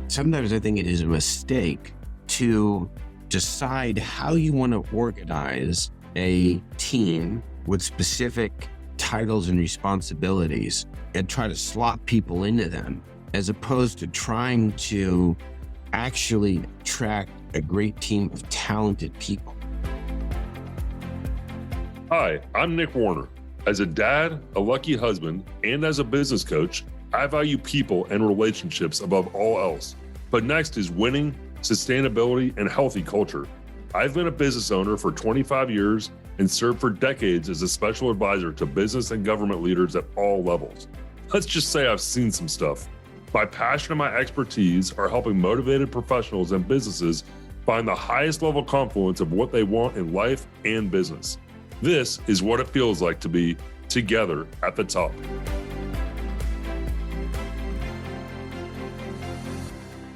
Sometimes I think it is a mistake to decide how you want to organize a team with specific titles and responsibilities and try to slot people into them, as opposed to trying to actually attract a great team of talented people. Hi, I'm Nick Warner. As a dad, a lucky husband, and as a business coach, I value people and relationships above all else. But next is winning, sustainability, and healthy culture. I've been a business owner for 25 years and served for decades as a special advisor to business and government leaders at all levels. Let's just say I've seen some stuff. My passion and my expertise are helping motivated professionals and businesses find the highest level confluence of what they want in life and business. This is what it feels like to be together at the top.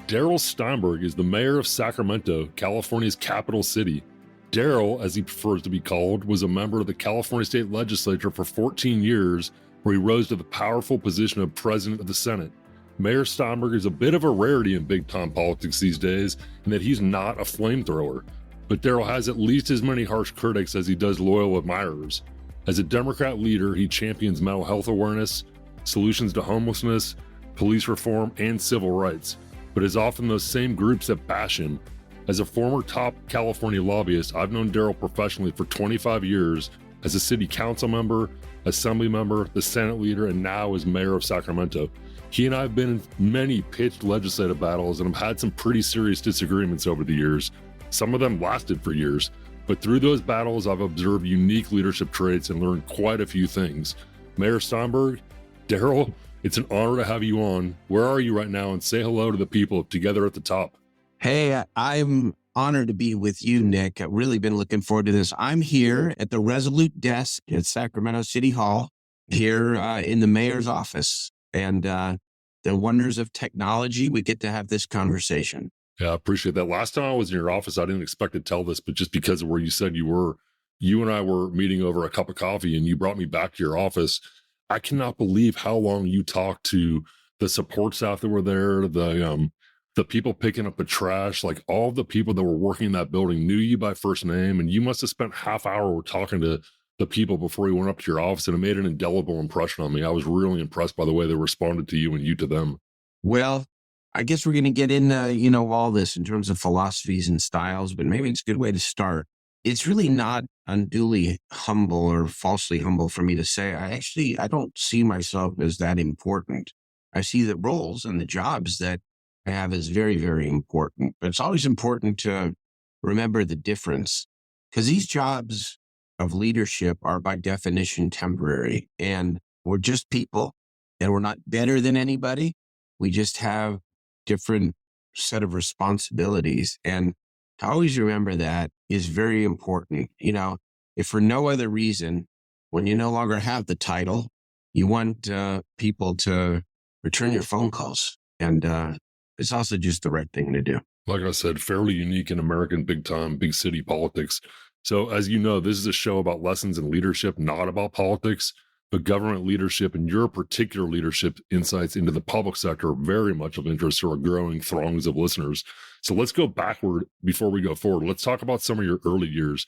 Darrell Steinberg is the mayor of Sacramento, California's capital city. Darrell, as he prefers to be called, was a member of the California State Legislature for 14 years, where he rose to the powerful position of president of the Senate. Mayor Steinberg is a bit of a rarity in big-time politics these days, in that he's not a flamethrower. But Darrell has at least as many harsh critics as he does loyal admirers. As a Democrat leader, he champions mental health awareness, solutions to homelessness, police reform, and civil rights. But it's often those same groups that bash him. As a former top California lobbyist, I've known Darrell professionally for 25 years as a city council member, assembly member, the Senate leader, and now as mayor of Sacramento. He and I have been in many pitched legislative battles and have had some pretty serious disagreements over the years. Some of them lasted for years, but through those battles, I've observed unique leadership traits and learned quite a few things. Mayor Steinberg, Darrell, it's an honor to have you on. Where are you right now? And say hello to the people of Together at the Top. Hey, I'm honored to be with you, Nick. I've really been looking forward to this. I'm here at the Resolute desk at Sacramento City Hall, here in the mayor's office. And the wonders of technology, we get to have this conversation. Yeah, I appreciate that. Last time I was in your office, I didn't expect to tell this, but just because of where you said you were, you and I were meeting over a cup of coffee and you brought me back to your office. I cannot believe how long you talked to the support staff that were there, the people picking up the trash, like all the people that were working in that building knew you by first name. And you must have spent half hour talking to the people before you went up to your office, and it made an indelible impression on me. I was really impressed by the way they responded to you and you to them. Well, I guess we're going to get into, all this in terms of philosophies and styles, but maybe it's a good way to start. It's really not unduly humble or falsely humble for me to say, I don't see myself as that important. I see the roles and the jobs that I have as very, very important. But it's always important to remember the difference, because these jobs of leadership are by definition temporary, and we're just people, and we're not better than anybody. We just have different set of responsibilities. And to always remember that is very important. If for no other reason, when you no longer have the title, you want people to return your phone calls. And it's also just the right thing to do. Like I said, fairly unique in American big city politics. So as you know, this is a show about lessons in leadership, not about politics, but government leadership, and your particular leadership insights into the public sector are very much of interest to our growing throngs of listeners. So let's go backward before we go forward. Let's talk about some of your early years.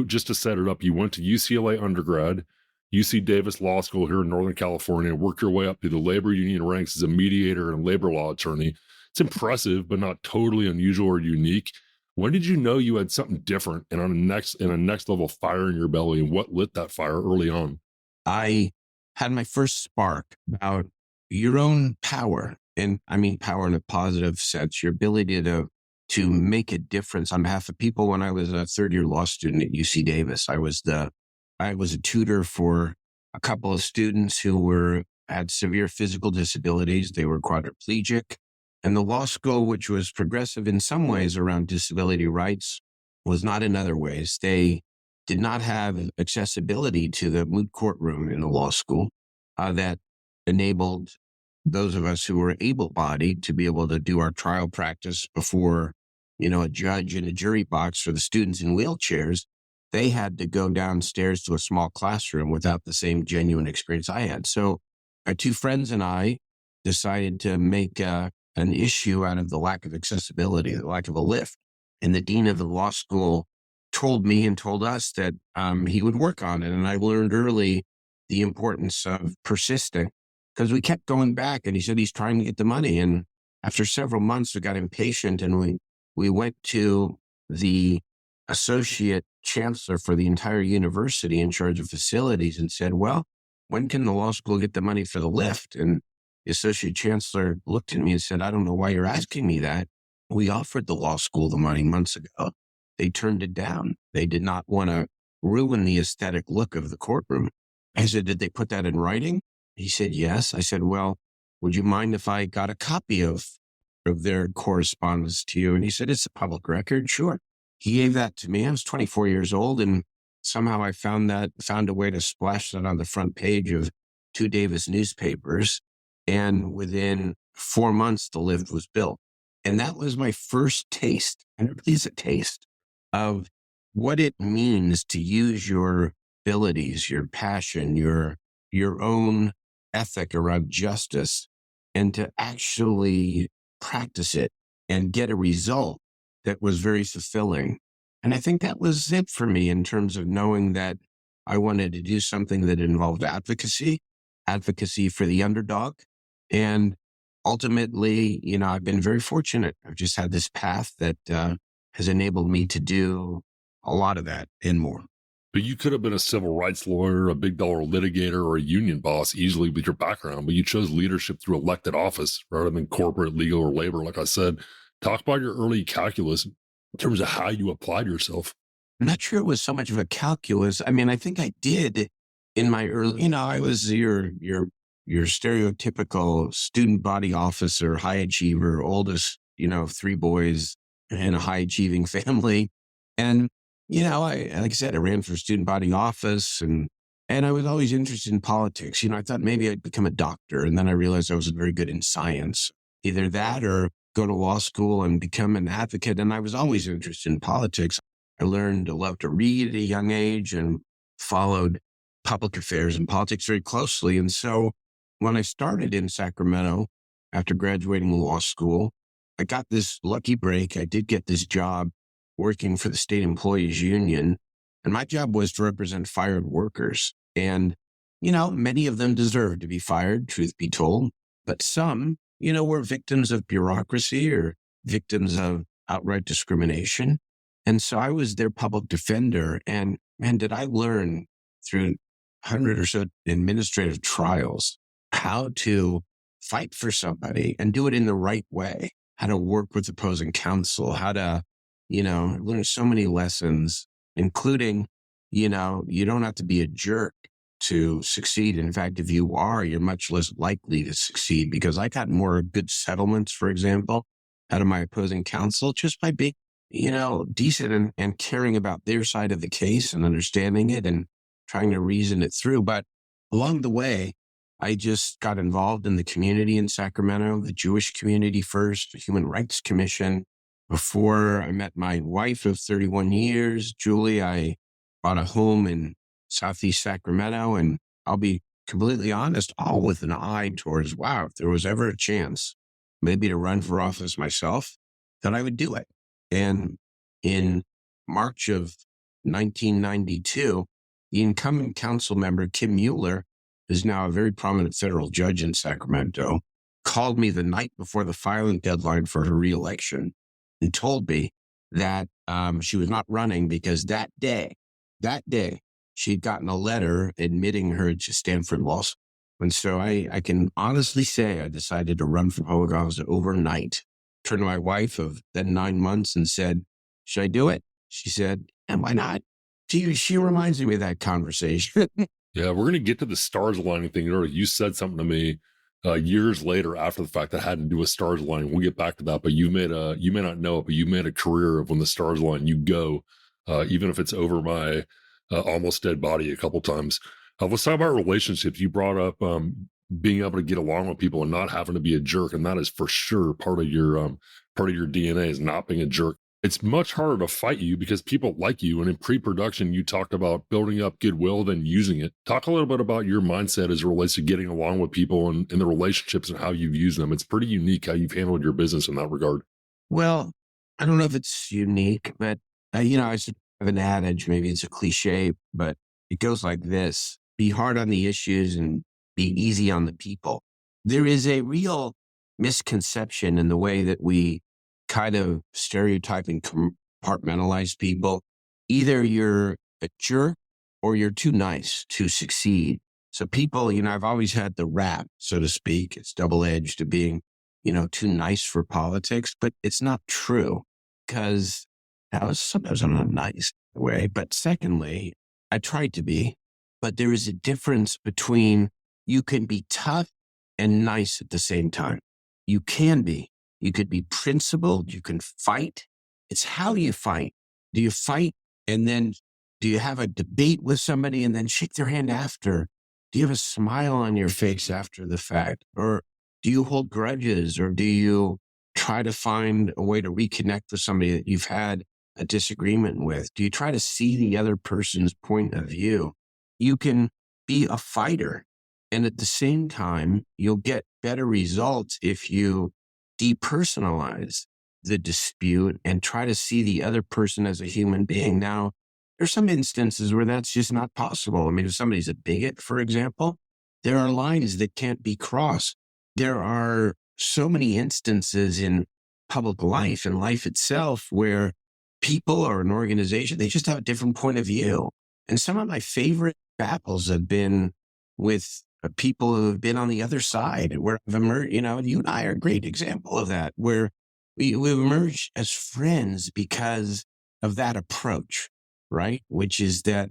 Just to set it up, you went to UCLA undergrad, UC Davis Law School here in Northern California, and worked your way up through the labor union ranks as a mediator and labor law attorney. It's impressive, but not totally unusual or unique. When did you know you had something different and on a next level fire in your belly, and what lit that fire early on? I had my first spark about your own power, and I mean power in a positive sense, your ability to make a difference on behalf of people. When I was a third-year law student at UC Davis, I was a tutor for a couple of students who had severe physical disabilities. They were quadriplegic, and the law school, which was progressive in some ways around disability rights, was not in other ways. They did not have accessibility to the moot courtroom in the law school that enabled those of us who were able-bodied to be able to do our trial practice before, a judge in a jury box for the students in wheelchairs. They had to go downstairs to a small classroom without the same genuine experience I had. So my two friends and I decided to make a an issue out of the lack of accessibility, the lack of a lift. And the dean of the law school told me and told us that he would work on it. And I learned early the importance of persisting because we kept going back. And he said he's trying to get the money. And after several months, we got impatient and we went to the associate chancellor for the entire university in charge of facilities and said, well, when can the law school get the money for the lift? And the associate chancellor looked at me and said, I don't know why you're asking me that. We offered the law school the money months ago. They turned it down. They did not want to ruin the aesthetic look of the courtroom. I said, did they put that in writing? He said, yes. I said, well, would you mind if I got a copy of their correspondence to you? And he said, it's a public record. Sure. He gave that to me. I was 24 years old, and somehow I found a way to splash that on the front page of two Davis newspapers. And within 4 months, the lift was built. And that was my first taste, and it really is a taste of what it means to use your abilities, your passion, your own ethic around justice, and to actually practice it and get a result that was very fulfilling. And I think that was it for me in terms of knowing that I wanted to do something that involved advocacy for the underdog. And ultimately, I've been very fortunate. I've just had this path that has enabled me to do a lot of that and more. But you could have been a civil rights lawyer, a big dollar litigator, or a union boss easily with your background, but you chose leadership through elected office rather than corporate, legal, or labor. Like I said, talk about your early calculus in terms of how you applied yourself. I'm not sure it was so much of a calculus. I mean, I think I did in my early, I was your stereotypical student body officer, high achiever, oldest, three boys in a high achieving family. And, like I said, I ran for student body office and I was always interested in politics. I thought maybe I'd become a doctor. And then I realized I wasn't very good in science, either that or go to law school and become an advocate. And I was always interested in politics. I learned to love to read at a young age and followed public affairs and politics very closely. And so when I started in Sacramento after graduating law school, I got this lucky break. I did get this job working for the state employees union. And my job was to represent fired workers. And, many of them deserved to be fired, truth be told. But some, were victims of bureaucracy or victims of outright discrimination. And so I was their public defender. And man, did I learn through 100 or so administrative trials how to fight for somebody and do it in the right way, how to work with opposing counsel, how to, learn so many lessons, including, you don't have to be a jerk to succeed. In fact, if you are, you're much less likely to succeed because I got more good settlements, for example, out of my opposing counsel just by being, decent and caring about their side of the case and understanding it and trying to reason it through. But along the way, I just got involved in the community in Sacramento, the Jewish community first, the Human Rights Commission. Before I met my wife of 31 years, Julie, I bought a home in Southeast Sacramento. And I'll be completely honest, all with an eye towards, wow, if there was ever a chance maybe to run for office myself, then I would do it. And in March of 1992, the incumbent council member, Kim Mueller, who's now a very prominent federal judge in Sacramento, called me the night before the filing deadline for her reelection and told me that she was not running because that day, she'd gotten a letter admitting her to Stanford Law School. And so I can honestly say I decided to run for public office overnight. Turned to my wife of then 9 months and said, should I do it? She said, and why not? She reminds me of that conversation. Yeah, we're going to get to the stars aligning thing. You said something to me years later after the fact that had to do with stars aligning. We'll get back to that, but you may not know it, but you made a career of when the stars align, you go, even if it's over my almost dead body a couple times. Let's talk about relationships. You brought up being able to get along with people and not having to be a jerk, and that is for sure part of your DNA is not being a jerk. it's much harder to fight you because people like you. And in pre-production, you talked about building up goodwill, then using it. Talk a little bit about your mindset as it relates to getting along with people and the relationships and how you've used them. It's pretty unique how you've handled your business in that regard. Well, I don't know if it's unique, but I used to have an adage, maybe it's a cliche, but it goes like this: be hard on the issues and be easy on the people. There is a real misconception in the way that we kind of stereotype and compartmentalize people. Either you're a jerk or you're too nice to succeed. So people, I've always had the rap, so to speak. It's double edged to being too nice for politics, but it's not true because sometimes I'm not nice in a way. But secondly, I tried to be, but there is a difference between you can be tough and nice at the same time. You can be. You could be principled. You can fight. It's how you fight. Do you fight and then do you have a debate with somebody and then shake their hand after? Do you have a smile on your face after the fact? Or do you hold grudges, or do you try to find a way to reconnect with somebody that you've had a disagreement with? Do you try to see the other person's point of view? You can be a fighter, and at the same time, you'll get better results if you depersonalize the dispute and try to see the other person as a human being. Now, there's some instances where that's just not possible. I mean, if somebody's a bigot, for example, there are lines that can't be crossed. There are so many instances in public life and life itself where people or an organization, they just have a different point of view. And some of my favorite battles have been with people who have been on the other side, where I've emerged, you and I are a great example of that, where we've emerged as friends because of that approach, right? Which is that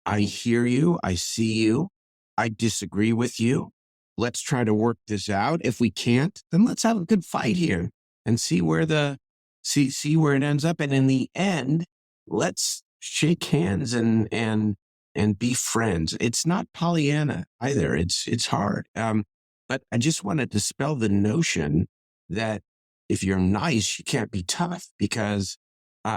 I hear you, I see you, I disagree with you. Let's try to work this out. If we can't, then let's have a good fight here and see where it ends up. And in the end, let's shake hands and be friends. It's not Pollyanna either. It's hard. But I just want to dispel the notion that if you're nice, you can't be tough, because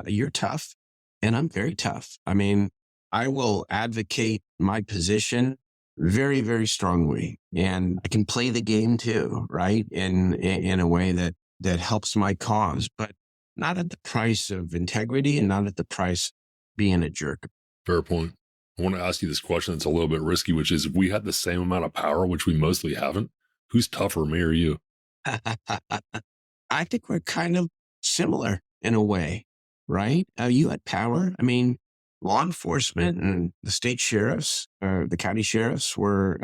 you're tough and I'm very tough. I mean, I will advocate my position very, very strongly, and I can play the game too, right? In a way that helps my cause, but not at the price of integrity and not at the price of being a jerk. Fair point. I want to ask you this question that's a little bit risky, which is if we had the same amount of power, which we mostly haven't, who's tougher, me or you? I think we're kind of similar in a way, right? You had power. I mean, law enforcement and the state sheriffs, or the county sheriffs, were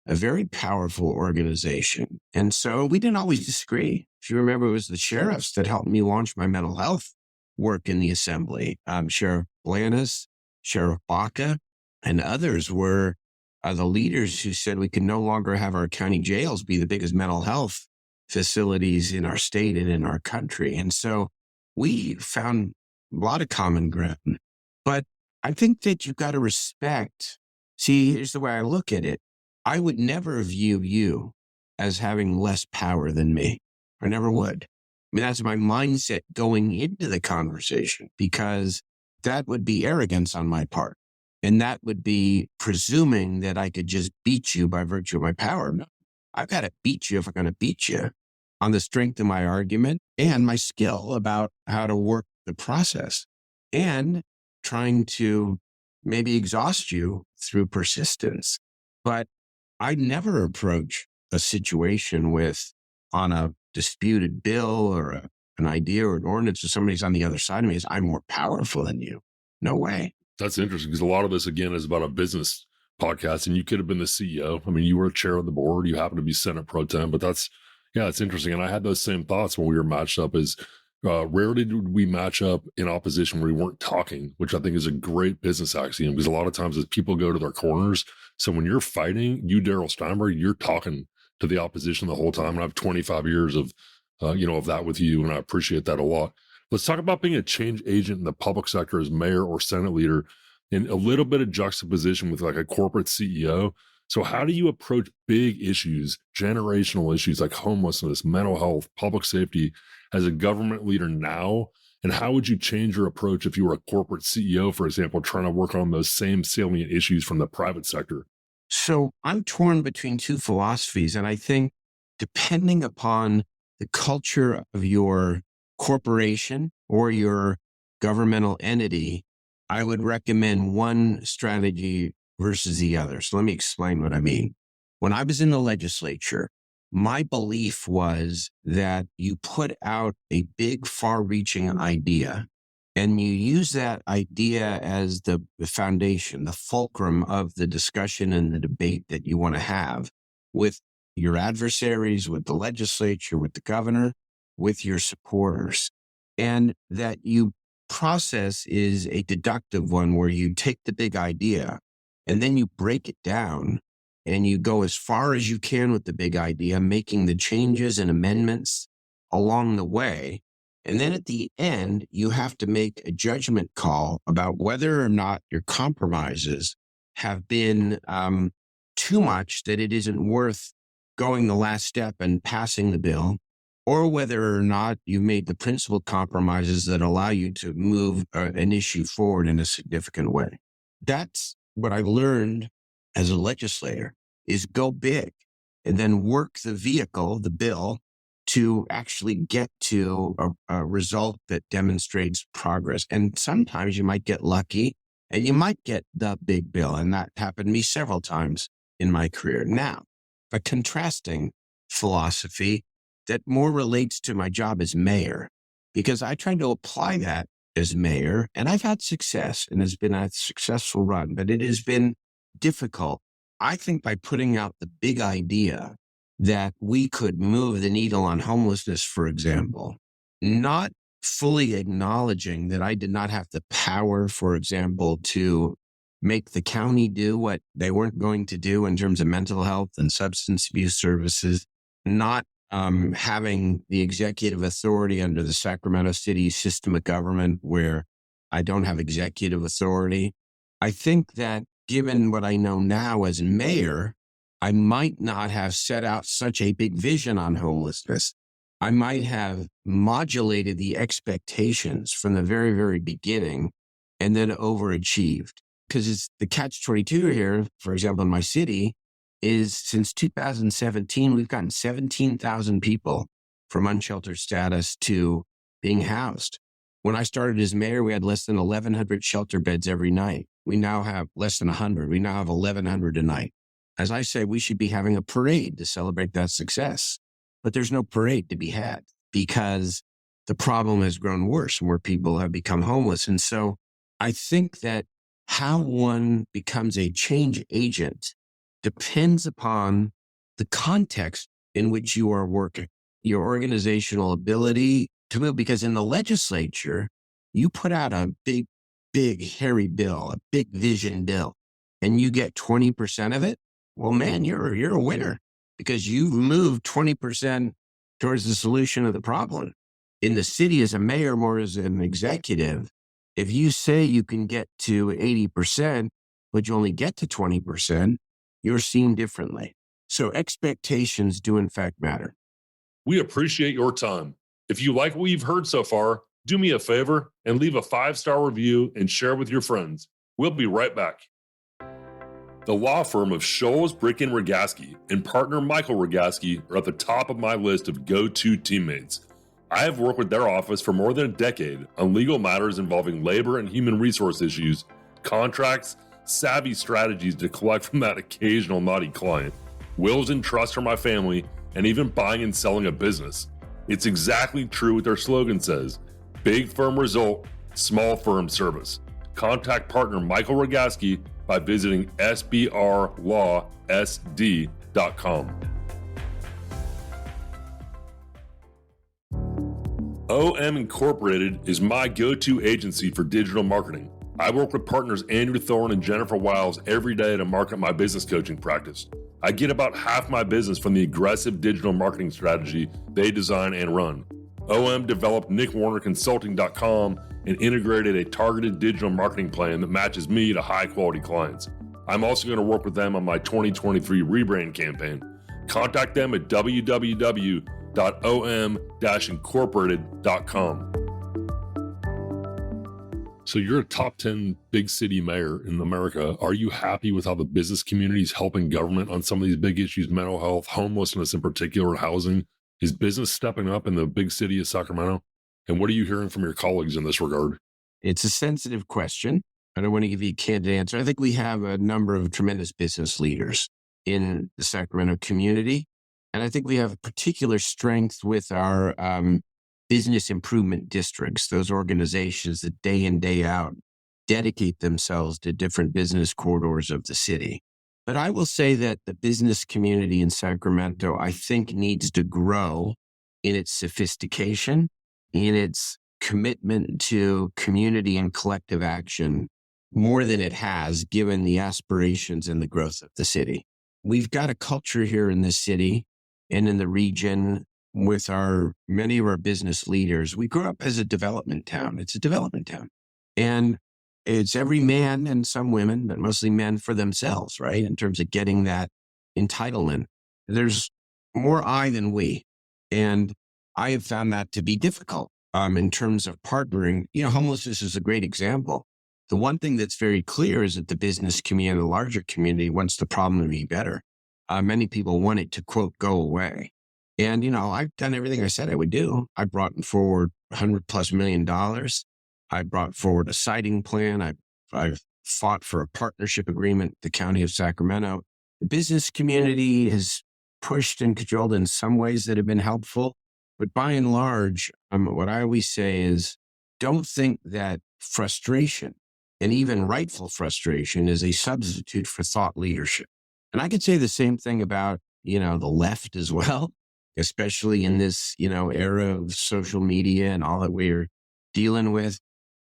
a very powerful organization. And so we didn't always disagree. If you remember, it was the sheriffs that helped me launch my mental health work in the assembly. Sheriff Blanis, Sheriff Baca, and others were the leaders who said we can no longer have our county jails be the biggest mental health facilities in our state and in our country. And so we found a lot of common ground. But I think that you've got to respect. See, here's the way I look at it. I would never view you as having less power than me. I never would. I mean, that's my mindset going into the conversation, because that would be arrogance on my part. And that would be presuming that I could just beat you by virtue of my power. No, I've got to beat you if I'm going to beat you on the strength of my argument and my skill about how to work the process, and trying to maybe exhaust you through persistence. But I never approach a situation on a disputed bill or an idea or an ordinance, or somebody's on the other side of me, is I'm more powerful than you. No way. That's interesting, because a lot of this, again, is about a business podcast, and you could have been the CEO. I mean, you were chair of the board, you happen to be Senate Pro Tem, but it's interesting. And I had those same thoughts when we were matched up. Rarely did we match up in opposition where we weren't talking, which I think is a great business axiom, because a lot of times as people go to their corners. So when you're fighting, you, Darrell Steinberg, you're talking to the opposition the whole time. And I have 25 years of that with you, and I appreciate that a lot. Let's talk about being a change agent in the public sector as mayor or Senate leader, in a little bit of juxtaposition with like a corporate CEO. So how do you approach big issues, generational issues like homelessness, mental health, public safety, as a government leader now? And how would you change your approach if you were a corporate CEO, for example, trying to work on those same salient issues from the private sector? So I'm torn between two philosophies. And I think depending upon the culture of your corporation or your governmental entity, I would recommend one strategy versus the other. So let me explain what I mean. When I was in the legislature, my belief was that you put out a big, far reaching idea and you use that idea as the foundation, the fulcrum of the discussion and the debate that you want to have with your adversaries, with the legislature, with the governor, with your supporters. And that you process is a deductive one where you take the big idea and then you break it down and you go as far as you can with the big idea, making the changes and amendments along the way. And then at the end, you have to make a judgment call about whether or not your compromises have been too much that it isn't worth going the last step and passing the bill, or whether or not you've made the principal compromises that allow you to move an issue forward in a significant way. That's what I learned as a legislator, is go big and then work the vehicle, the bill, to actually get to a result that demonstrates progress. And sometimes you might get lucky and you might get the big bill. And that happened to me several times in my career. Now, a contrasting philosophy that more relates to my job as mayor, because I tried to apply that as mayor and I've had success and it's been a successful run, but it has been difficult. I think by putting out the big idea that we could move the needle on homelessness, for example, not fully acknowledging that I did not have the power, for example, to make the county do what they weren't going to do in terms of mental health and substance abuse services, not having the executive authority under the Sacramento City system of government where I don't have executive authority. I think that given what I know now as mayor, I might not have set out such a big vision on homelessness. I might have modulated the expectations from the very, very beginning and then overachieved. Because it's the catch-22 here, for example, in my city, is since 2017, we've gotten 17,000 people from unsheltered status to being housed. When I started as mayor, we had less than 1,100 shelter beds every night. We now have less than 100. We now have 1,100 a night. As I say, we should be having a parade to celebrate that success. But there's no parade to be had because the problem has grown worse and where people have become homeless. And so I think that how one becomes a change agent depends upon the context in which you are working, your organizational ability to move. Because in the legislature, you put out a big, hairy bill, a big vision bill, and you get 20% of it. Well, man, you're a winner because you've moved 20% towards the solution of the problem. In the city, as a mayor, more as an executive, if you say you can get to 80%, but you only get to 20%, you're seen differently. So expectations do in fact matter. We appreciate your time. If you like what you've heard so far, do me a favor and leave a 5-star review and share with your friends. We'll be right back. The law firm of Scholes, Brick & Rogaski and partner Michael Rogaski are at the top of my list of go-to teammates. I have worked with their office for more than a decade on legal matters involving labor and human resource issues, contracts, savvy strategies to collect from that occasional naughty client, wills and trusts for my family, and even buying and selling a business. It's exactly true what their slogan says: big firm result, small firm service. Contact partner Michael Rogaski by visiting sbrlawsd.com. OM Incorporated is my go-to agency for digital marketing. I work with partners Andrew Thorne and Jennifer Wiles every day to market my business coaching practice. I get about half my business from the aggressive digital marketing strategy they design and run. OM developed nickwarnerconsulting.com and integrated a targeted digital marketing plan that matches me to high-quality clients. I'm also going to work with them on my 2023 rebrand campaign. Contact them at www.om-incorporated.com. So you're a top 10 big city mayor in America. Are you happy with how the business community is helping government on some of these big issues, mental health, homelessness in particular, housing? Is business stepping up in the big city of Sacramento? And what are you hearing from your colleagues in this regard? It's a sensitive question. I don't want to give you a candid answer. I think we have a number of tremendous business leaders in the Sacramento community. And I think we have a particular strength with our business improvement districts, those organizations that day in, day out dedicate themselves to different business corridors of the city. But I will say that the business community in Sacramento, I think, needs to grow in its sophistication, in its commitment to community and collective action more than it has, given the aspirations and the growth of the city. We've got a culture here in this city and in the region with many of our business leaders. We grew up as a development town. It's a development town. And it's every man and some women, but mostly men for themselves, right? In terms of getting that entitlement. There's more I than we. And I have found that to be difficult in terms of partnering. Homelessness is a great example. The one thing that's very clear is that the business community, the larger community, wants the problem to be better. Many people want it to, quote, go away. And, I've done everything I said I would do. I brought forward $100+ million. I brought forward a siting plan. I've fought for a partnership agreement with the county of Sacramento. The business community has pushed and cajoled in some ways that have been helpful. But by and large, what I always say is, don't think that frustration, and even rightful frustration, is a substitute for thought leadership. And I could say the same thing about, the left as well, especially in this, era of social media and all that we're dealing with.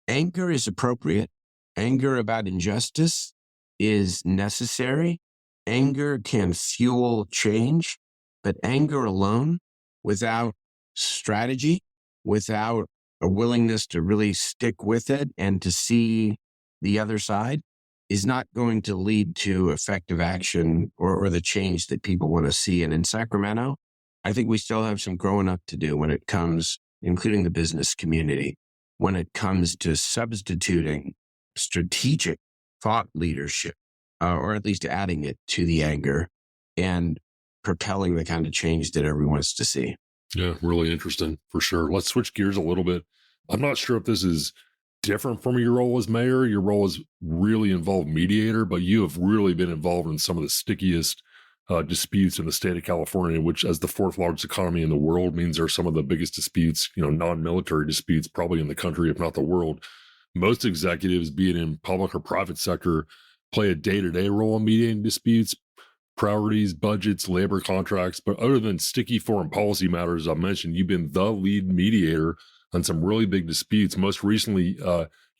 Anger is appropriate. Anger about injustice is necessary. Anger can fuel change, but anger alone without strategy, without a willingness to really stick with it and to see the other side, is not going to lead to effective action or the change that people want to see. And in Sacramento, I think we still have some growing up to do when it comes, including the business community, when it comes to substituting strategic thought leadership, or at least adding it to the anger and propelling the kind of change that everyone wants to see. Yeah, really interesting for sure. Let's switch gears a little bit. I'm not sure if this is different from your role as mayor. Your role is really involved mediator, but you have really been involved in some of the stickiest disputes in the state of California, which, as the fourth largest economy in the world, means are some of the biggest disputes, non-military disputes probably in the country, if not the world. Most executives, be it in public or private sector, play a day-to-day role in mediating disputes, priorities, budgets, labor contracts. But other than sticky foreign policy matters, I mentioned, you've been the lead mediator on some really big disputes. Most recently,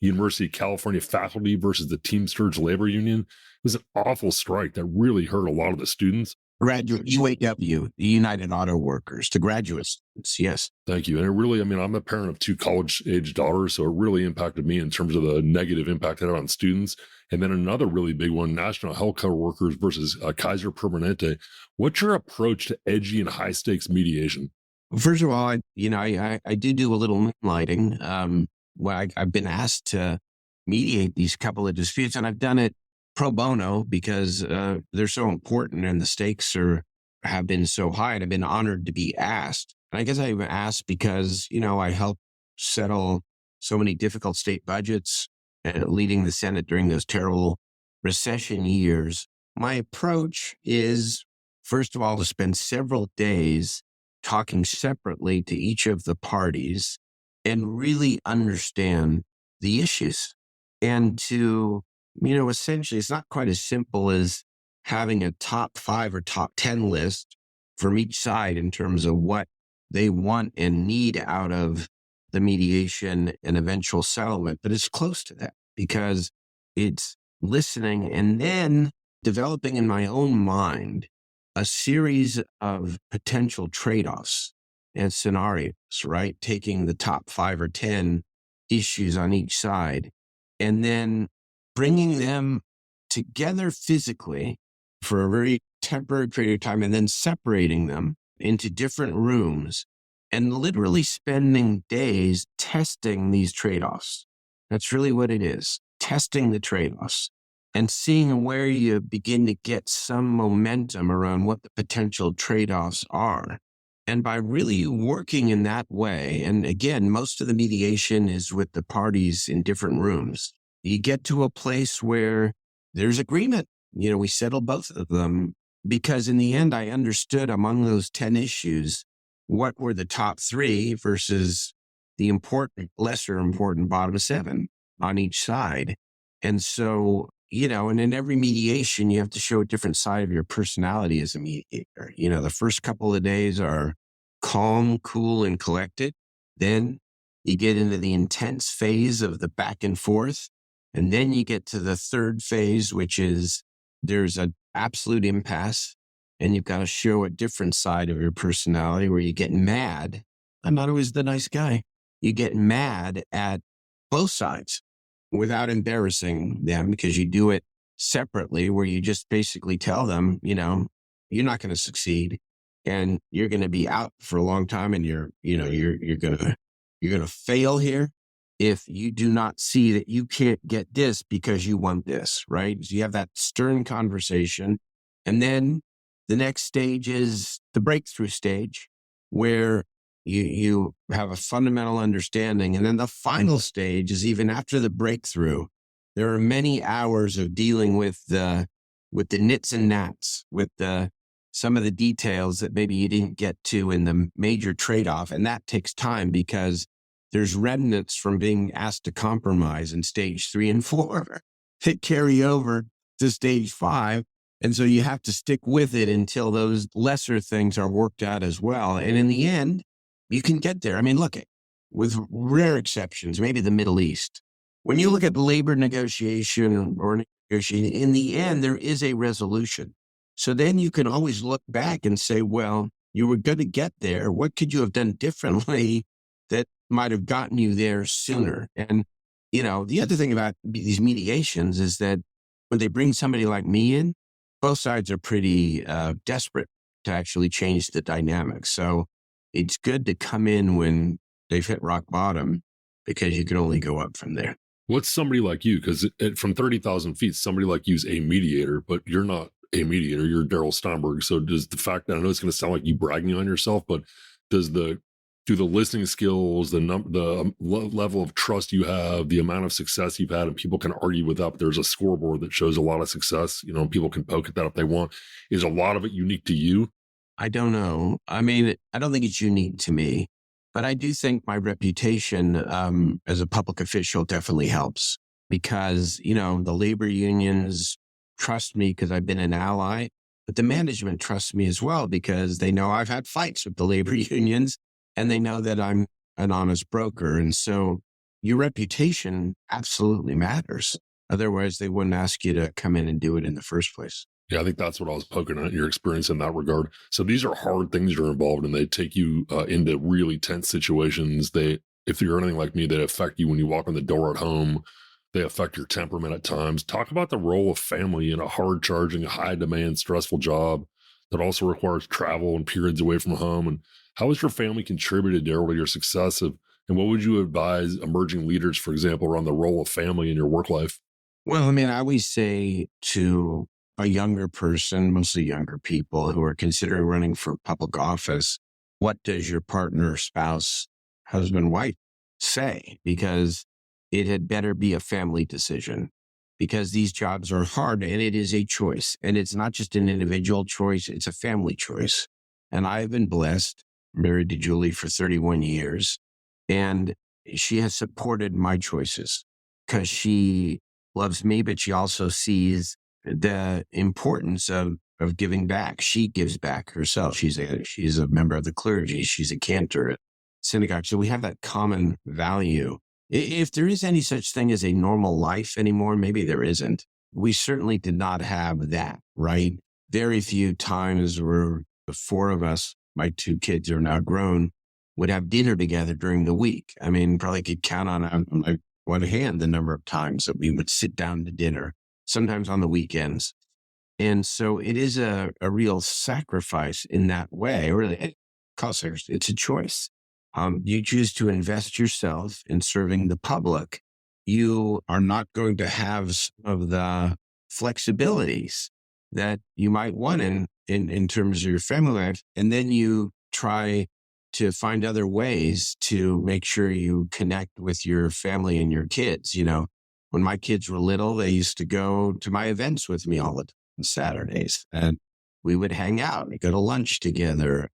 University of California faculty versus the Teamsters labor union. It was an awful strike that really hurt a lot of the students. UAW, the United Auto Workers, the graduate students, yes. Thank you. And it really, I'm a parent of 2 college-age daughters, so it really impacted me in terms of the negative impact it had on students. And then another really big one, National Healthcare Workers versus Kaiser Permanente. What's your approach to edgy and high-stakes mediation? First of all, I do a little moonlighting. I've been asked to mediate these couple of disputes, and I've done it pro bono because they're so important and the stakes have been so high, and I've been honored to be asked. And I guess I've been asked because, I helped settle so many difficult state budgets, leading the Senate during those terrible recession years. My approach is, first of all, to spend several days talking separately to each of the parties and really understand the issues. And to, essentially, it's not quite as simple as having a top 5 or top 10 list from each side in terms of what they want and need out of the mediation and eventual settlement. But it's close to that because it's listening and then developing in my own mind a series of potential trade-offs and scenarios, right? Taking the top 5 or 10 issues on each side and then bringing them together physically for a very temporary period of time and then separating them into different rooms and literally spending days testing these trade-offs That's really what it is. Testing the trade-offs and seeing where you begin to get some momentum around what the potential trade-offs are. And by really working in that way, and again, most of the mediation is with the parties in different rooms. You get to a place where there's agreement. We settle both of them because in the end, I understood among those 10 issues, what were the top three versus the important, lesser important bottom seven on each side. And so, and in every mediation, you have to show a different side of your personality as a mediator. The first couple of days are calm, cool, and collected. Then you get into the intense phase of the back and forth. And then you get to the third phase, which is there's an absolute impasse. And you've got to show a different side of your personality where you get mad. I'm not always the nice guy. You get mad at both sides without embarrassing them because you do it separately where you just basically tell them, you're not going to succeed and you're going to be out for a long time and you're going to fail here if you do not see that you can't get this because you want this, right? So you have that stern conversation. And then the next stage is the breakthrough stage where you have a fundamental understanding. And then the final stage is even after the breakthrough, there are many hours of dealing with the nits and gnats, with some of the details that maybe you didn't get to in the major trade-off. And that takes time because there's remnants from being asked to compromise in stage 3 and 4 that carry over to stage 5. And so you have to stick with it until those lesser things are worked out as well. And in the end, you can get there. I mean, look, with rare exceptions, maybe the Middle East, when you look at labor negotiation or negotiating, in the end, there is a resolution. So then you can always look back and say, well, you were going to get there. What could you have done differently that might have gotten you there sooner? And, the other thing about these mediations is that when they bring somebody like me in, both sides are pretty desperate to actually change the dynamic. So it's good to come in when they've hit rock bottom because you can only go up from there. What's somebody like you? Because from 30,000 feet, somebody like you is a mediator, but you're not a mediator. You're Darrell Steinberg. So does the fact that I know it's going to sound like you bragging on yourself, but do the listening skills, the level of trust you have, the amount of success you've had, and people can argue with that, but there's a scoreboard that shows a lot of success, people can poke at that if they want. Is a lot of it unique to you? I don't know. I mean, I don't think it's unique to me, but I do think my reputation as a public official definitely helps because, the labor unions trust me because I've been an ally, but the management trusts me as well because they know I've had fights with the labor unions and they know that I'm an honest broker. And so your reputation absolutely matters. Otherwise, they wouldn't ask you to come in and do it in the first place. Yeah, I think that's what I was poking at, your experience in that regard. So these are hard things you're involved in. They take you into really tense situations. If you're anything like me, they affect you when you walk in the door at home. They affect your temperament at times. Talk about the role of family in a hard-charging, high-demand, stressful job that also requires travel and periods away from home. And how has your family contributed, Darrell, to your success? And what would you advise emerging leaders, for example, around the role of family in your work life? Well, I mean, I always say to a younger person, mostly younger people who are considering running for public office, what does your partner, spouse, husband, wife say? Because it had better be a family decision because these jobs are hard and it is a choice. And it's not just an individual choice, it's a family choice. And I've been blessed, married to Julie for 31 years, and she has supported my choices because she loves me, but she also sees the importance of giving back. She gives back herself. She's a member of the clergy. She's a cantor at synagogue. So we have that common value. If there is any such thing as a normal life anymore, maybe there isn't. We certainly did not have that, right? Very few times where the four of us, my two kids are now grown, would have dinner together during the week. I mean, probably could count on like one hand the number of times that we would sit down to dinner, sometimes on the weekends. And so it is a real sacrifice in that way. Really, it's a choice. You choose to invest yourself in serving the public you are not going to have some of the flexibilities that you might want in terms of your family life. And then you try to find other ways to make sure you connect with your family and your kids. When my kids were little, they used to go to my events with me all the time on Saturdays, and we would hang out and go to lunch together.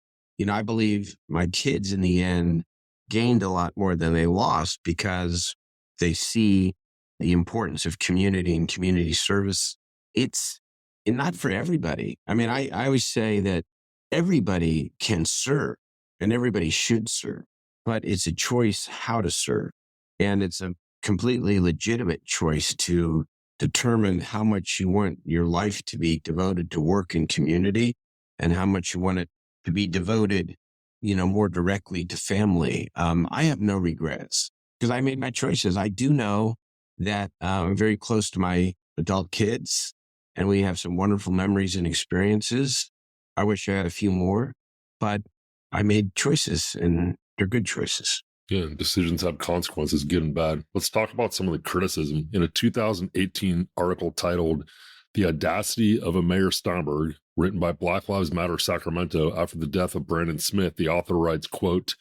I believe my kids in the end gained a lot more than they lost because they see the importance of community and community service. It's not for everybody. I mean, I always say that everybody can serve and everybody should serve, but it's a choice how to serve. And it's a completely legitimate choice to determine how much you want your life to be devoted to work and community and how much you want it to be devoted, more directly to family. I have no regrets because I made my choices. I do know that I'm very close to my adult kids and we have some wonderful memories and experiences. I wish I had a few more, but I made choices and they're good choices. Yeah, decisions have consequences, good and bad. Let's talk about some of the criticism. In a 2018 article titled The Audacity of a Mayor Steinberg, written by Black Lives Matter Sacramento after the death of Brandon Smith, the author writes, quote,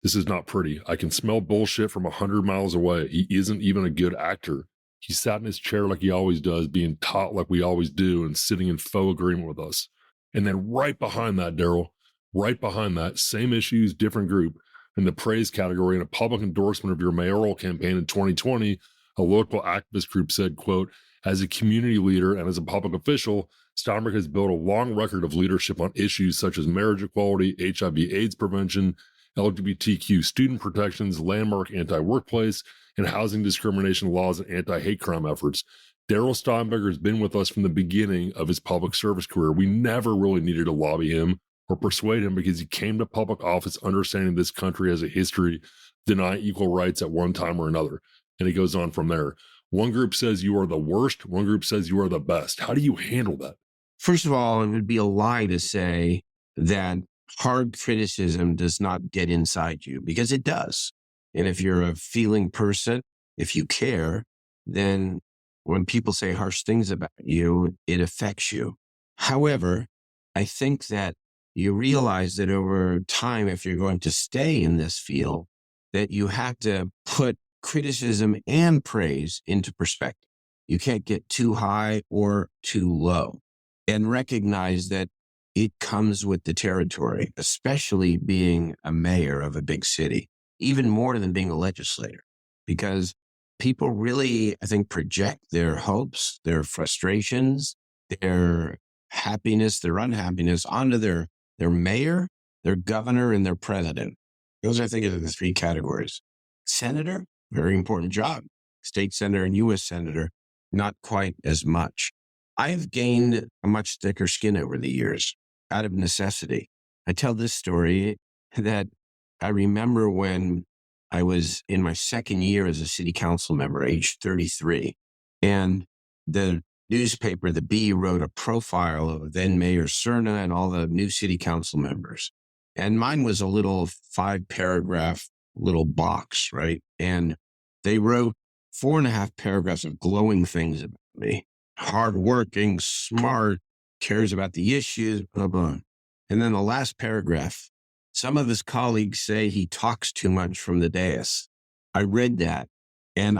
"This is not pretty. I can smell bullshit from 100 miles away. He isn't even a good actor. He sat in his chair like he always does, being taught like we always do, and sitting in faux agreement with us." And then right behind that, Darrell, right behind that, same issues, different group, in the praise category in a public endorsement of your mayoral campaign in 2020, a local activist group said, quote, "As a community leader and as a public official, Steinberg has built a long record of leadership on issues such as marriage equality, HIV/AIDS prevention, LGBTQ student protections, landmark anti-workplace, and housing discrimination laws and anti-hate crime efforts. Darrell Steinberg has been with us from the beginning of his public service career. We never really needed to lobby him or persuade him because he came to public office understanding this country has a history deny equal rights at one time or another." And he goes on from there. One group says you are the worst. One group says you are the best. How do you handle that? First of all, it would be a lie to say that hard criticism does not get inside you because it does. And if you're a feeling person, if you care, then when people say harsh things about you, it affects you. However, I think that you realize that over time, if you're going to stay in this field, that you have to put criticism and praise into perspective. You can't get too high or too low, and recognize that it comes with the territory, especially being a mayor of a big city, even more than being a legislator, because people really, I think, project their hopes, their frustrations, their happiness, their unhappiness onto their mayor, their governor, and their president. Those, I think, are the three categories. Senator, very important job. State senator and U.S. senator, not quite as much. I have gained a much thicker skin over the years out of necessity. I tell this story that I remember when I was in my second year as a city council member, age 33, and the newspaper, the Bee, wrote a profile of then Mayor Cerna and all the new city council members. And mine was a little 5-paragraph little box, right? And they wrote 4.5 paragraphs of glowing things about me. Hardworking, smart, cares about the issues, blah, blah. And then the last paragraph, some of his colleagues say he talks too much from the dais. I read that and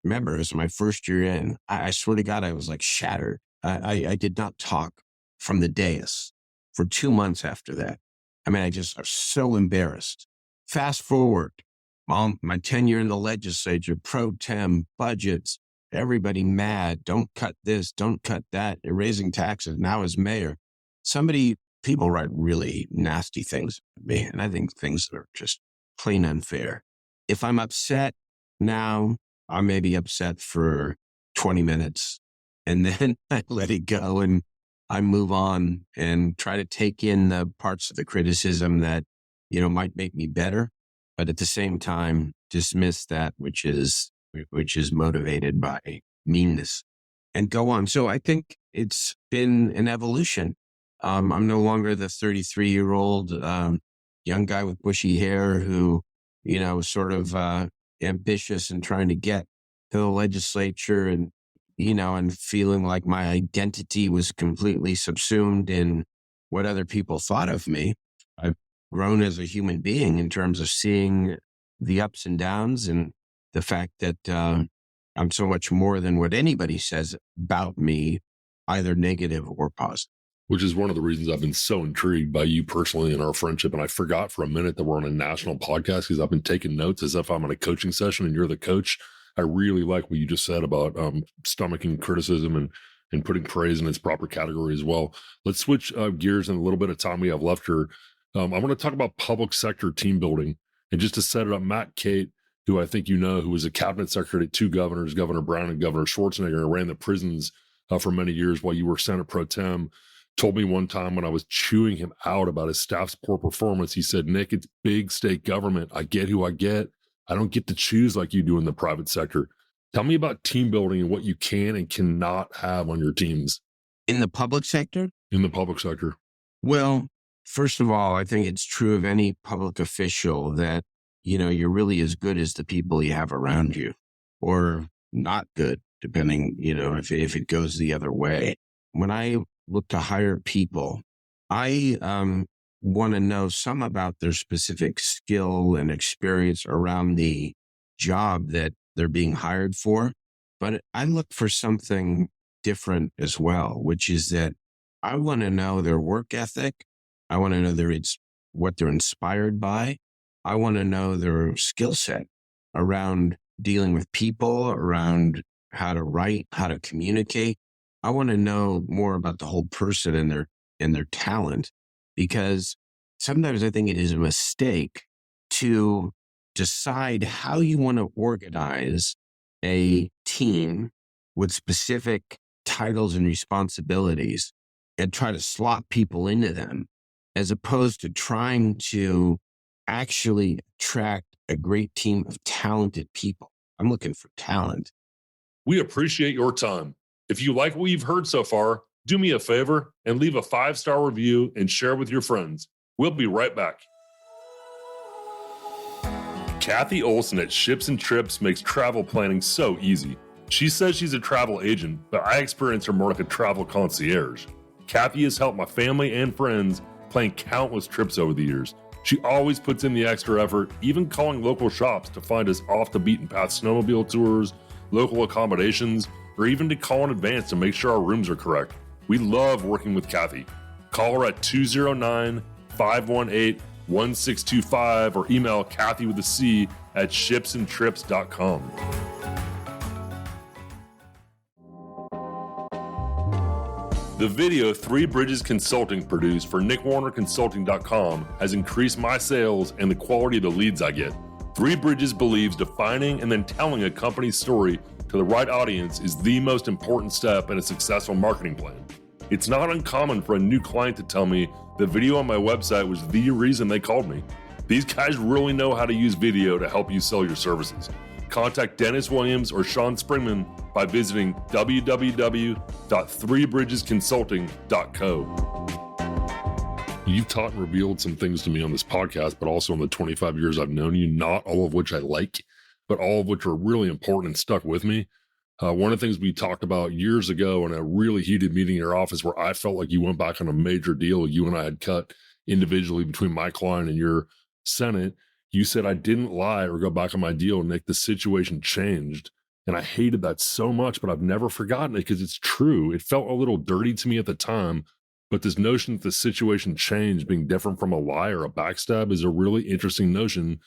remember, it was my first year in. I swear to God, I was like shattered. I did not talk from the dais for 2 months after that. I mean, I was so embarrassed. Fast forward, my tenure in the legislature, pro tem, budgets, everybody mad. Don't cut this, don't cut that. They're raising taxes. Now as mayor, people write really nasty things about me. And I think things that are just plain unfair. If I'm upset now, I may be upset for 20 minutes and then I let it go and I move on and try to take in the parts of the criticism that, might make me better. But at the same time, dismiss that which is motivated by meanness and go on. So I think it's been an evolution. I'm no longer the 33-year-old young guy with bushy hair who, was sort of ambitious and trying to get to the legislature and feeling like my identity was completely subsumed in what other people thought of me. I've grown as a human being in terms of seeing the ups and downs and the fact that I'm so much more than what anybody says about me, either negative or positive. Which is one of the reasons I've been so intrigued by you personally and our friendship. And I forgot for a minute that we're on a national podcast because I've been taking notes as if I'm in a coaching session and you're the coach. I really like what you just said about stomaching criticism and putting praise in its proper category as well. Let's switch gears in a little bit of time we have left here. I want to talk about public sector team building. And just to set it up, Matt Cate, who I think you know, who was a cabinet secretary to two governors, Governor Brown and Governor Schwarzenegger, and ran the prisons for many years while you were Senate Pro Tem, told me one time when I was chewing him out about his staff's poor performance, he said, Nick, it's big state government. I get who I get. I don't get to choose like you do in the private sector. Tell me about team building and what you can and cannot have on your teams. In the public sector? In the public sector. Well, first of all, I think it's true of any public official that, you're really as good as the people you have around you, or not good, depending, if it goes the other way. When I look to hire people, I want to know some about their specific skill and experience around the job that they're being hired for. But I look for something different as well, which is that I want to know their work ethic. I want to know what they're inspired by. I want to know their skill set around dealing with people, around how to write, how to communicate. I want to know more about the whole person and their talent, because sometimes I think it is a mistake to decide how you want to organize a team with specific titles and responsibilities and try to slot people into them, as opposed to trying to actually attract a great team of talented people. I'm looking for talent. We appreciate your time. If you like what you've heard so far, do me a favor and leave a 5-star review and share with your friends. We'll be right back. Kathy Olson at Ships and Trips makes travel planning so easy. She says she's a travel agent, but I experience her more like a travel concierge. Kathy has helped my family and friends plan countless trips over the years. She always puts in the extra effort, even calling local shops to find us off the beaten path snowmobile tours, local accommodations, or even to call in advance to make sure our rooms are correct. We love working with Kathy. Call her at 209-518-1625 or email Kathy with a C at shipsandtrips.com. The video Three Bridges Consulting produced for nickwarnerconsulting.com has increased my sales and the quality of the leads I get. Three Bridges believes defining and then telling a company's story to the right audience is the most important step in a successful marketing plan. It's not uncommon for a new client to tell me the video on my website was the reason they called me. These guys really know how to use video to help you sell your services. Contact Dennis Williams or Sean Springman by visiting www.threebridgesconsulting.co. You've taught and revealed some things to me on this podcast, but also in the 25 years I've known you, not all of which I like, but all of which are really important and stuck with me. One of the things we talked about years ago in a really heated meeting in your office where I felt like you went back on a major deal you and I had cut individually between my client and your Senate, you said, I didn't lie or go back on my deal, Nick. The situation changed. And I hated that so much, but I've never forgotten it because it's true. It felt a little dirty to me at the time, but this notion that the situation changed being different from a lie or a backstab is a really interesting notion.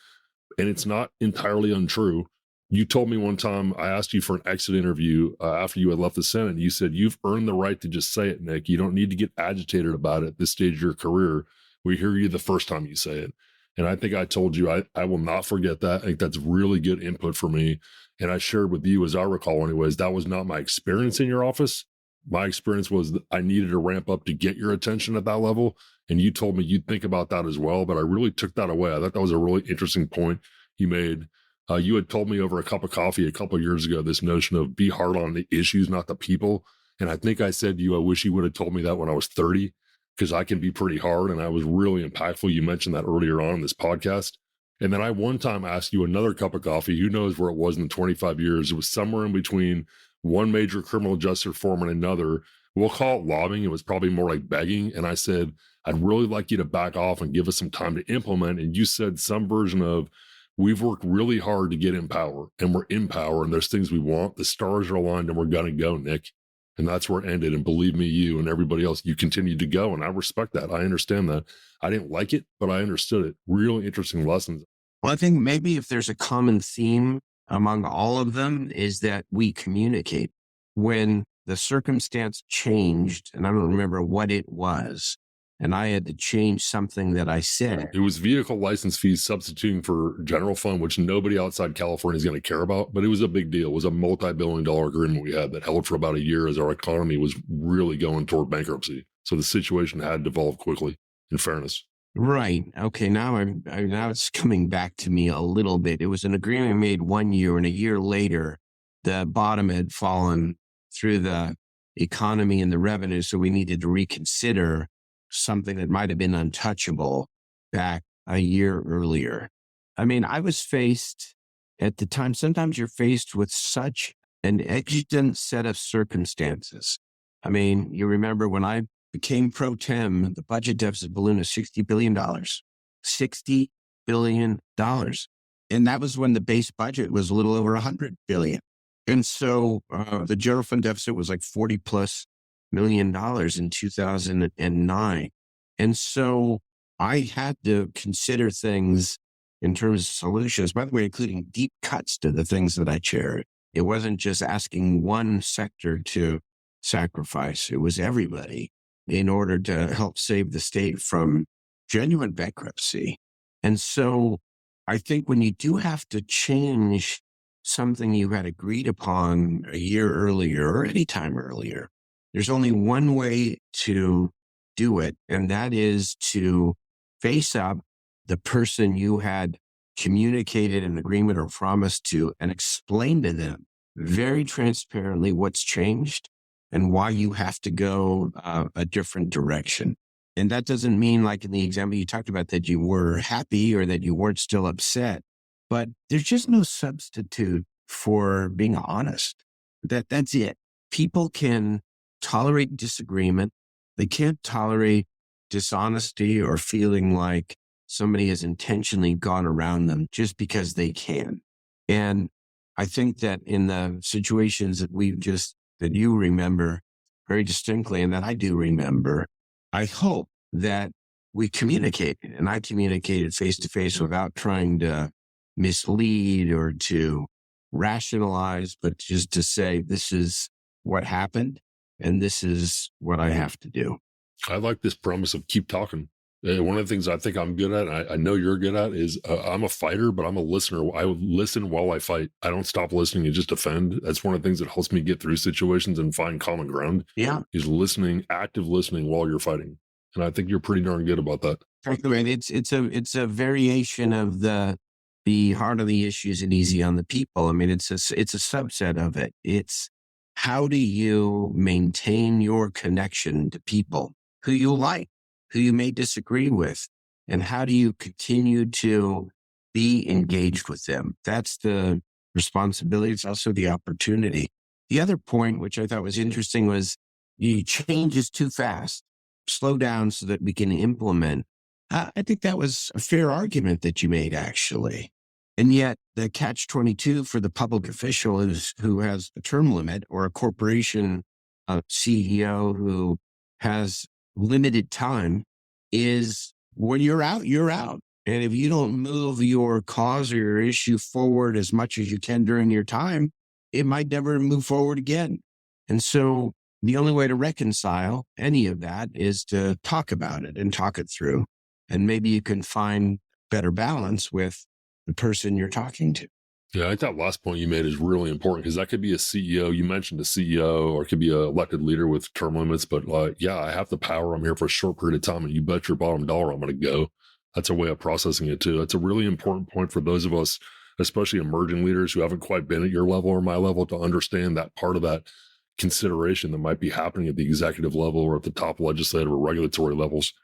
And it's not entirely untrue. You told me one time, I asked you for an exit interview after you had left the Senate. And you said, you've earned the right to just say it, Nick. You don't need to get agitated about it at this stage of your career. We hear you the first time you say it. And I think I told you, I will not forget that. I think that's really good input for me. And I shared with you, as I recall anyways, that was not my experience in your office. My experience was that I needed to ramp up to get your attention at that level. And you told me you'd think about that as well. But I really took that away. I thought that was a really interesting point you made. You had told me over a cup of coffee a couple of years ago, this notion of be hard on the issues, not the people. And I think I said to you, I wish you would have told me that when I was 30, because I can be pretty hard. And I was really impactful. You mentioned that earlier on in this podcast. And then I one time asked you another cup of coffee. Who knows where it was in the 25 years? It was somewhere in between one major criminal justice reform and another. We'll call it lobbying. It was probably more like begging. And I said, I'd really like you to back off and give us some time to implement. And you said some version of, we've worked really hard to get in power and we're in power and there's things we want. The stars are aligned and we're going to go, Nick. And that's where it ended. And believe me, you and everybody else, you continued to go. And I respect that. I understand that. I didn't like it, but I understood it. Really interesting lessons. Well, I think maybe if there's a common theme among all of them is that we communicate. When the circumstance changed, and I don't remember what it was, and I had to change something that I said. It was vehicle license fees substituting for general fund, which nobody outside California is going to care about, but it was a big deal. It was a multi-billion-dollar agreement we had that held for about a year as our economy was really going toward bankruptcy. So the situation had to evolve quickly, in fairness. Right. Okay. Now now it's coming back to me a little bit. It was an agreement made 1 year, and a year later, the bottom had fallen through the economy and the revenue. So we needed to reconsider something that might have been untouchable back a year earlier. I mean, I was faced at the time, sometimes you're faced with such an exigent set of circumstances. I mean, you remember when I became pro tem, the budget deficit balloon is $60 billion. $60 billion. And that was when the base budget was a little over $100 billion. And so the general fund deficit was like $40+ million in 2009. And so I had to consider things in terms of solutions, by the way, including deep cuts to the things that I chaired. It wasn't just asking one sector to sacrifice. It was everybody in order to help save the state from genuine bankruptcy. And so I think when you do have to change something you had agreed upon a year earlier or any time earlier, there's only one way to do it, and that is to face up the person you had communicated an agreement or promise to and explain to them very transparently what's changed and why you have to go a different direction. And that doesn't mean, like in the example you talked about, that you were happy or that you weren't still upset, but there's just no substitute for being honest. That's it. People can tolerate disagreement. They can't tolerate dishonesty or feeling like somebody has intentionally gone around them just because they can. And I think that in the situations that you remember very distinctly and that I do remember, I hope that we communicated, and I communicated face to face without trying to mislead or to rationalize, but just to say, this is what happened and this is what I have to do. I like this premise of keep talking. One of the things I think I'm good at, and I know you're good at, is I'm a fighter, but I'm a listener. I would listen while I fight. I don't stop listening and just defend. That's one of the things that helps me get through situations and find common ground. Yeah. Is listening, active listening while you're fighting. And I think you're pretty darn good about that. It's a variation of the heart of the issues and easy on the people. I mean, it's a subset of it. It's how do you maintain your connection to people who you like, who you may disagree with, and how do you continue to be engaged with them? That's the responsibility. It's also the opportunity. The other point, which I thought was interesting, was you change is too fast. Slow down so that we can implement. I think that was a fair argument that you made, actually. And yet the catch-22 for the public official who has a term limit, or a corporation CEO who has limited time, is when you're out, you're out. And if you don't move your cause or your issue forward as much as you can during your time, it might never move forward again. And so the only way to reconcile any of that is to talk about it and talk it through. And maybe you can find better balance with the person you're talking to. Yeah, I think that last point you made is really important, because that could be a CEO. You mentioned a CEO, or it could be an elected leader with term limits. But yeah, I have the power. I'm here for a short period of time, and you bet your bottom dollar I'm going to go. That's a way of processing it too. That's a really important point for those of us, especially emerging leaders who haven't quite been at your level or my level, to understand that part of that consideration that might be happening at the executive level or at the top legislative or regulatory levels.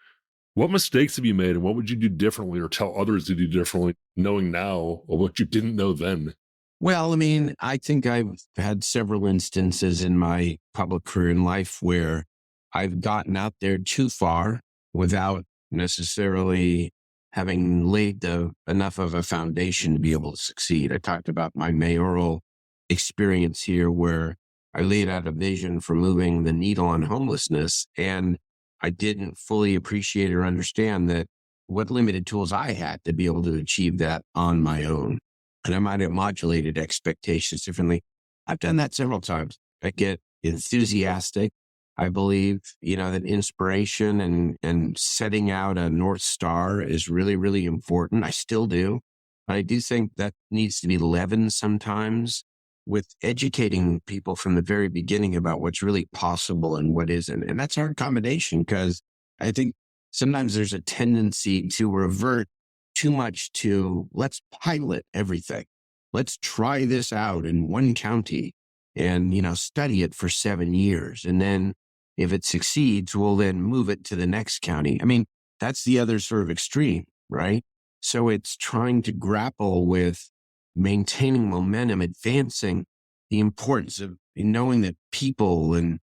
What mistakes have you made, and what would you do differently or tell others to do differently, knowing now of what you didn't know then? Well, I mean, I think I've had several instances in my public career in life where I've gotten out there too far without necessarily having laid enough of a foundation to be able to succeed. I talked about my mayoral experience here where I laid out a vision for moving the needle on homelessness, and I didn't fully appreciate or understand that what limited tools I had to be able to achieve that on my own, and I might have modulated expectations differently. I've done that several times. I get enthusiastic. I believe, that inspiration and setting out a North Star is really, really important. I still do. But I do think that needs to be leavened sometimes with educating people from the very beginning about what's really possible and what isn't. And that's our combination because I think sometimes there's a tendency to revert too much to let's pilot everything. Let's try this out in one county and, study it for 7 years. And then if it succeeds, we'll then move it to the next county. I mean, that's the other sort of extreme, right? So it's trying to grapple with maintaining momentum, advancing the importance of knowing that people and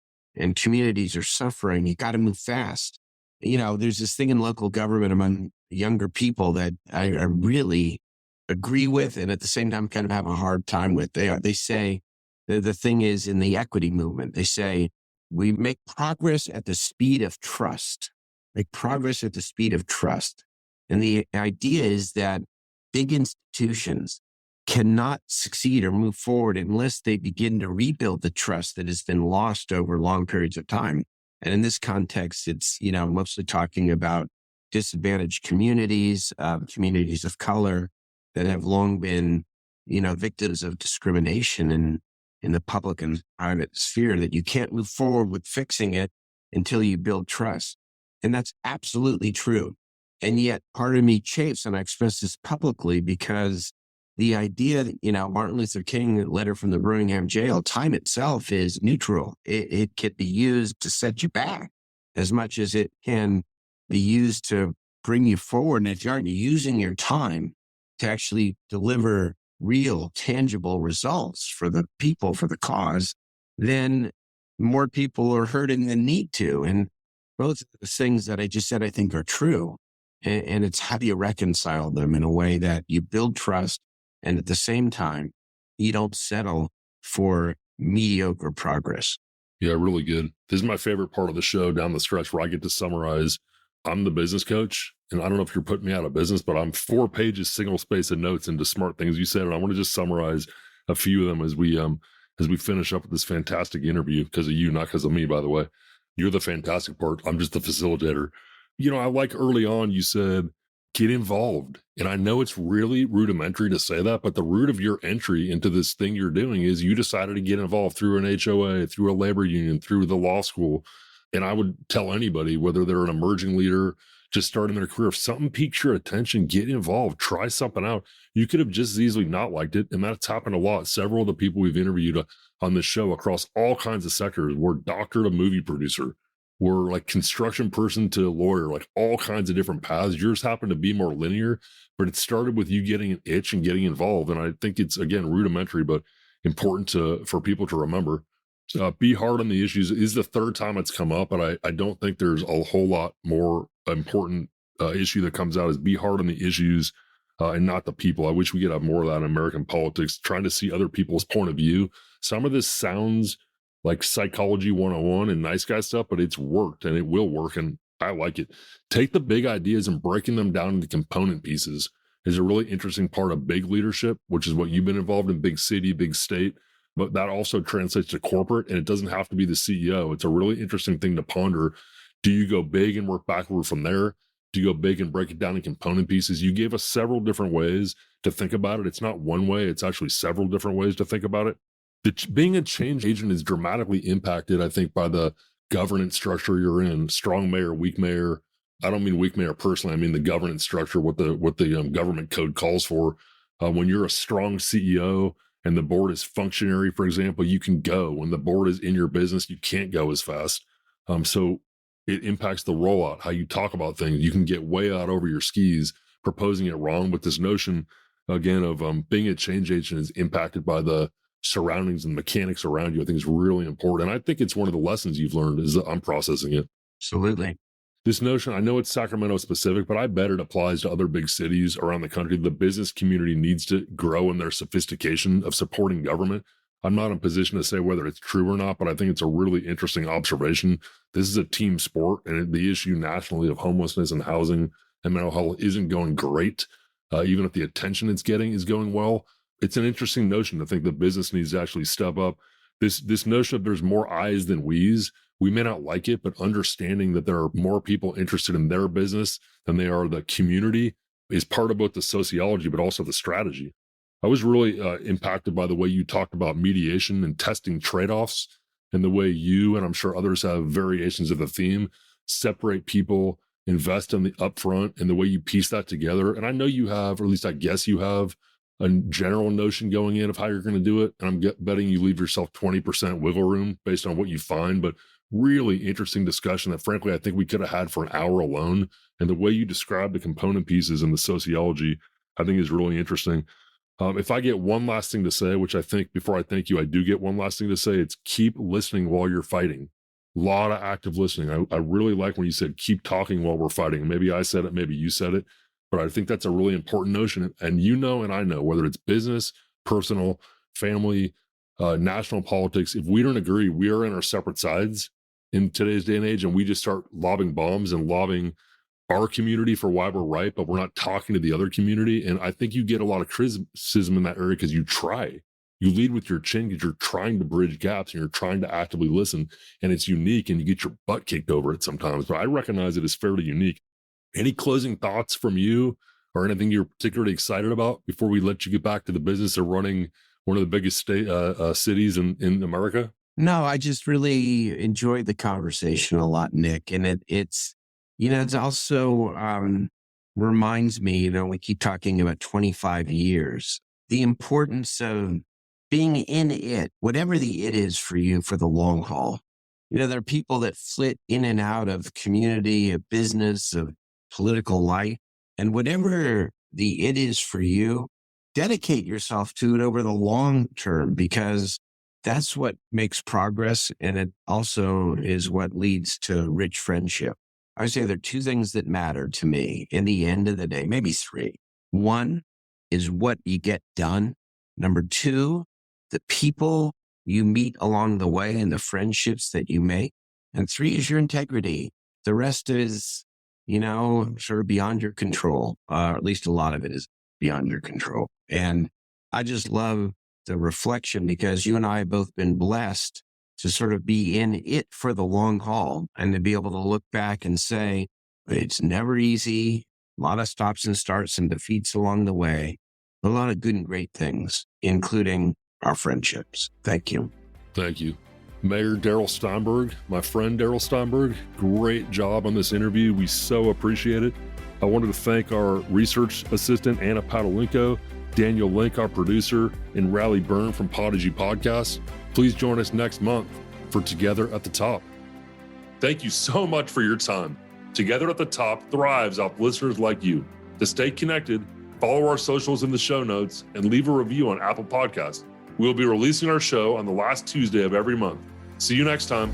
communities are suffering. You got to move fast. There's this thing in local government among younger people that I really agree with, and at the same time kind of have a hard time with. They say the thing is in the equity movement. They say we make progress at the speed of trust. Make progress at the speed of trust, and the idea is that big institutions cannot succeed or move forward unless they begin to rebuild the trust that has been lost over long periods of time. And in this context, it's, mostly talking about disadvantaged communities, communities of color that have long been, victims of discrimination in the public and private sphere, that you can't move forward with fixing it until you build trust. And that's absolutely true. And yet part of me chafes, and I express this publicly because the idea that, Martin Luther King letter from the Birmingham jail, time itself is neutral. It can be used to set you back as much as it can be used to bring you forward. And if you aren't using your time to actually deliver real, tangible results for the people, for the cause, then more people are hurting than need to. And both of the things that I just said, I think are true. And it's how do you reconcile them in a way that you build trust and at the same time, you don't settle for mediocre progress. Yeah, really good. This is my favorite part of the show down the stretch where I get to summarize. I'm the business coach, and I don't know if you're putting me out of business, but I'm 4 pages, single space of notes into smart things you said. And I want to just summarize a few of them as we finish up with this fantastic interview, because of you, not because of me, by the way. You're the fantastic part. I'm just the facilitator. I like early on you said, get involved. And I know it's really rudimentary to say that, but the root of your entry into this thing you're doing is you decided to get involved through an HOA, through a labor union, through the law school. And I would tell anybody, whether they're an emerging leader, just starting their career, if something piques your attention, get involved, try something out. You could have just as easily not liked it. And that's happened a lot. Several of the people we've interviewed on this show across all kinds of sectors were doctor to movie producer, were like construction person to lawyer, like all kinds of different paths. Yours happened to be more linear, but it started with you getting an itch and getting involved. And I think it's, again, rudimentary, but important for people to remember. Be hard on the issues is the third time it's come up, but I don't think there's a whole lot more important issue that comes out is be hard on the issues and not the people. I wish we could have more of that in American politics, trying to see other people's point of view. Some of this sounds like psychology 101 and nice guy stuff, but it's worked and it will work. And I like it. Take the big ideas and breaking them down into component pieces is a really interesting part of big leadership, which is what you've been involved in, big city, big state. But that also translates to corporate, and it doesn't have to be the CEO. It's a really interesting thing to ponder. Do you go big and work backward from there? Do you go big and break it down in component pieces? You gave us several different ways to think about it. It's not one way. It's actually several different ways to think about it. Being a change agent is dramatically impacted, I think, by the governance structure you're in. Strong mayor, weak mayor. I don't mean weak mayor personally. I mean the governance structure, what the government code calls for. When you're a strong CEO and the board is functionary, for example, you can go. When the board is in your business, you can't go as fast. So it impacts the rollout, how you talk about things. You can get way out over your skis proposing it wrong. But this notion, again, of being a change agent is impacted by the surroundings and mechanics around you, I think is really important. And I think it's one of the lessons you've learned is that I'm processing it. Absolutely. This notion, I know it's Sacramento specific, but I bet it applies to other big cities around the country. The business community needs to grow in their sophistication of supporting government. I'm not in a position to say whether it's true or not, but I think it's a really interesting observation. This is a team sport, and the issue nationally of homelessness and housing and mental health isn't going great, even if the attention it's getting is going well. It's an interesting notion to think that business needs to actually step up. This notion of there's more eyes than we's, we may not like it, but understanding that there are more people interested in their business than they are the community is part of both the sociology, but also the strategy. I was really impacted by the way you talked about mediation and testing trade-offs, and the way you, and I'm sure others have variations of the theme, separate people, invest in the upfront, and the way you piece that together. And I know you have, or at least I guess you have, a general notion going in of how you're going to do it. And I'm betting you leave yourself 20% wiggle room based on what you find, but really interesting discussion that frankly, I think we could have had for an hour alone. And the way you describe the component pieces and the sociology, I think is really interesting. If I get one last thing to say, which I think before I thank you, I do get one last thing to say, it's keep listening while you're fighting. A lot of active listening. I really like when you said, keep talking while we're fighting. Maybe I said it, maybe you said it, but I think that's a really important notion. And you know, and I know, whether it's business, personal, family, national politics, if we don't agree, we are in our separate sides in today's day and age, and we just start lobbing bombs and lobbing our community for why we're right, but we're not talking to the other community. And I think you get a lot of criticism in that area because you try. You lead with your chin because you're trying to bridge gaps and you're trying to actively listen. And it's unique and you get your butt kicked over it sometimes. But I recognize it as fairly unique. Any closing thoughts from you or anything you're particularly excited about before we let you get back to the business of running one of the biggest cities in America? No, I just really enjoyed the conversation a lot, Nick. And it's also reminds me, we keep talking about 25 years, the importance of being in it, whatever the it is for you for the long haul. There are people that flit in and out of community, of business, of political life, and whatever the it is for you, dedicate yourself to it over the long term, because that's what makes progress. And it also is what leads to rich friendship. I would say there are two things that matter to me in the end of the day, maybe three. One is what you get done. Number two, the people you meet along the way and the friendships that you make. And three is your integrity. The rest is, sort of beyond your control. At least a lot of it is beyond your control. And I just love the reflection because you and I have both been blessed to sort of be in it for the long haul and to be able to look back and say, it's never easy, a lot of stops and starts and defeats along the way, a lot of good and great things, including our friendships. Thank you. Thank you. Mayor Darrell Steinberg, my friend Darrell Steinberg, great job on this interview. We so appreciate it. I wanted to thank our research assistant, Anna Padalenko, Daniel Link, our producer, and Riley Byrne from Podigy Podcasts. Please join us next month for Together at the Top. Thank you so much for your time. Together at the Top thrives off listeners like you. To stay connected, follow our socials in the show notes and leave a review on Apple Podcasts. We will be releasing our show on the last Tuesday of every month. See you next time.